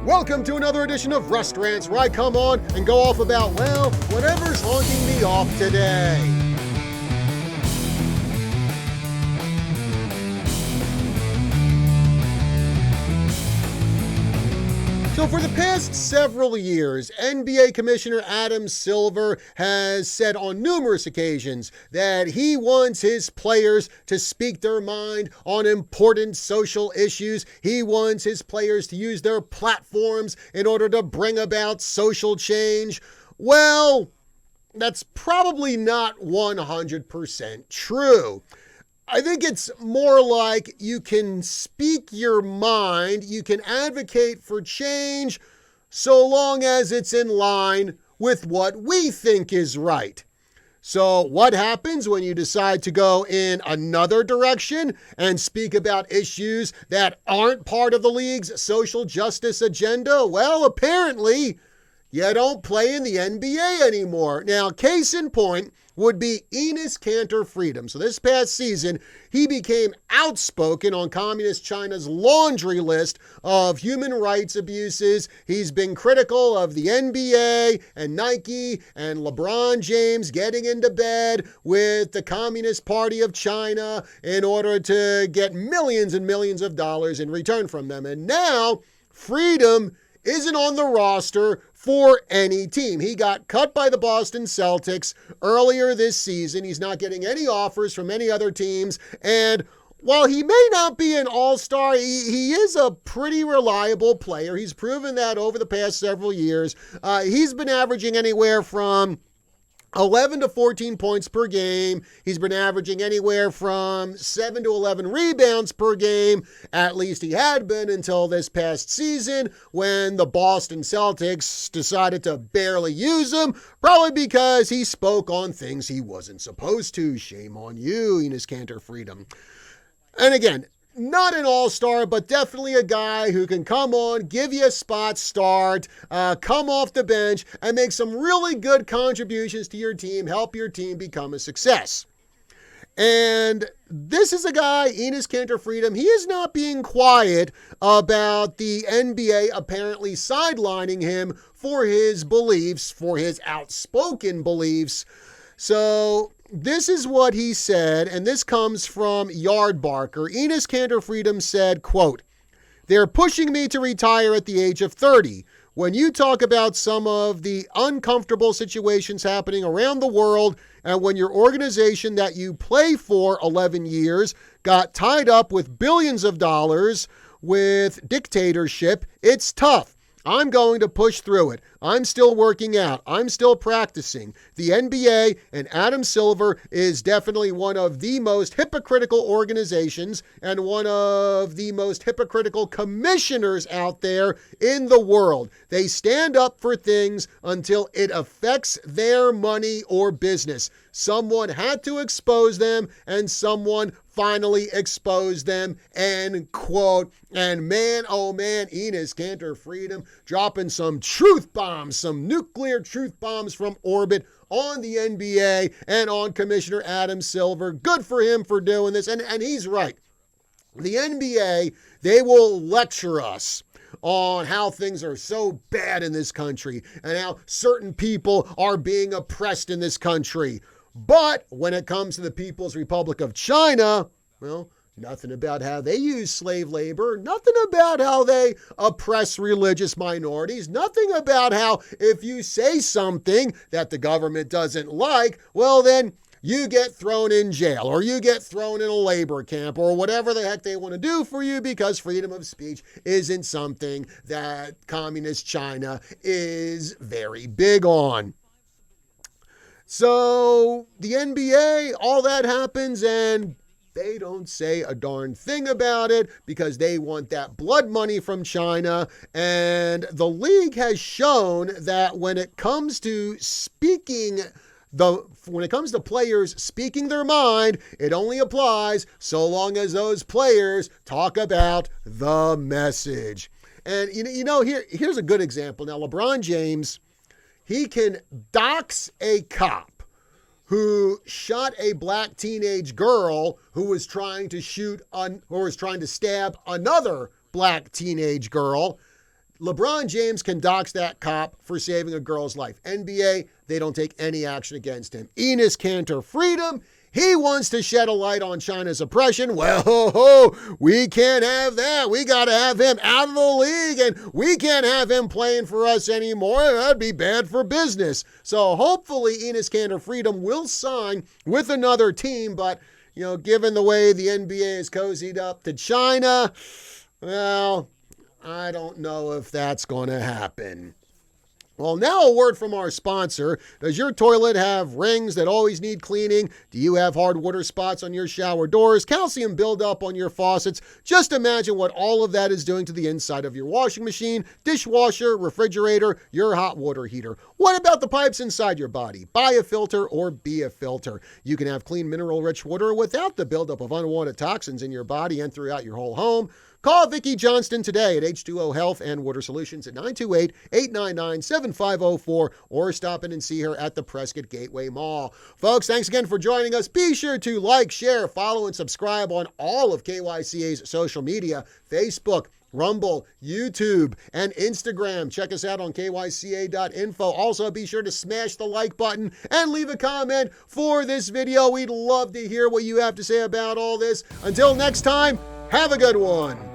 Welcome to another edition of Rants, where I come on and go off about, well, whatever's haunting me off today. So for the past several years, NBA Commissioner Adam Silver has said on numerous occasions that he wants his players to speak their mind on important social issues. He wants his players to use their platforms in order to bring about social change. Well, that's probably not 100% true. I think it's more like you can speak your mind, you can advocate for change, so long as it's in line with what we think is right. So what happens when you decide to go in another direction and speak about issues that aren't part of the league's social justice agenda? Well, apparently, you don't play in the NBA anymore. Now, case in point would be Enes Kanter Freedom. So this past season, he became outspoken on Communist China's laundry list of human rights abuses. He's been critical of the NBA and Nike and LeBron James getting into bed with the Communist Party of China in order to get millions and millions of dollars in return from them. And now, Freedom isn't on the roster for any team. He got cut by the Boston Celtics earlier this season. He's not getting any offers from any other teams. And while he may not be an all-star, he is a pretty reliable player. He's proven that over the past several years. He's been averaging anywhere from 11 to 14 points per game. He's been averaging anywhere from 7 to 11 rebounds per game. At least he had been until this past season when the Boston Celtics decided to barely use him, probably because he spoke on things he wasn't supposed to. Shame on you, Enes Kanter Freedom. And again, not an all-star, but definitely a guy who can come on, give you a spot start, come off the bench, and make some really good contributions to your team, help your team become a success. And this is a guy, Enes Kanter Freedom, he is not being quiet about the NBA apparently sidelining him for his beliefs, for his outspoken beliefs. So this is what he said, and this comes from Yardbarker. Enes Kanter Freedom said, quote, "They're pushing me to retire at the age of 30. When you talk about some of the uncomfortable situations happening around the world, and when your organization that you play for 11 years got tied up with billions of dollars with dictatorship, it's tough. I'm going to push through it. I'm still working out. I'm still practicing. The NBA and Adam Silver is definitely one of the most hypocritical organizations and one of the most hypocritical commissioners out there in the world. They stand up for things until it affects their money or business. Someone had to expose them, and someone finally exposed them," end quote. And man, oh man, Enes Kanter Freedom dropping some truth bombs, some nuclear truth bombs from orbit on the NBA and on Commissioner Adam Silver. Good for him for doing this. And he's right. The NBA, they will lecture us on how things are so bad in this country and how certain people are being oppressed in this country. But when it comes to the People's Republic of China, well, nothing about how they use slave labor, nothing about how they oppress religious minorities, nothing about how if you say something that the government doesn't like, well then you get thrown in jail or you get thrown in a labor camp or whatever the heck they want to do for you, because freedom of speech isn't something that communist China is very big on. So the NBA, all that happens and they don't say a darn thing about it because they want that blood money from China. And the league has shown that when it comes to players speaking their mind, it only applies so long as those players talk about the message. And here's a good example. Now, LeBron James, he can dox a cop who shot a black teenage girl who was trying to stab another black teenage girl. LeBron James can dox that cop for saving a girl's life. NBA, they don't take any action against him. Enes Kanter Freedom, he wants to shed a light on China's oppression. Well, we can't have that. We got to have him out of the league, and we can't have him playing for us anymore. That'd be bad for business. So hopefully Enes Kanter Freedom will sign with another team, but given the way the NBA is cozied up to China, well, I don't know if that's going to happen. Well, now a word from our sponsor. Does your toilet have rings that always need cleaning? Do you have hard water spots on your shower doors? Calcium buildup on your faucets? Just imagine what all of that is doing to the inside of your washing machine, dishwasher, refrigerator, your hot water heater. What about the pipes inside your body? Buy a filter or be a filter. You can have clean mineral-rich water without the buildup of unwanted toxins in your body and throughout your whole home. Call Vicki Johnston today at H2O Health and Water Solutions at 928-899-7504 or stop in and see her at the Prescott Gateway Mall. Folks, thanks again for joining us. Be sure to like, share, follow, and subscribe on all of KYCA's social media, Facebook, Rumble, YouTube, and Instagram. Check us out on kyca.info. Also, be sure to smash the like button and leave a comment for this video. We'd love to hear what you have to say about all this. Until next time, have a good one.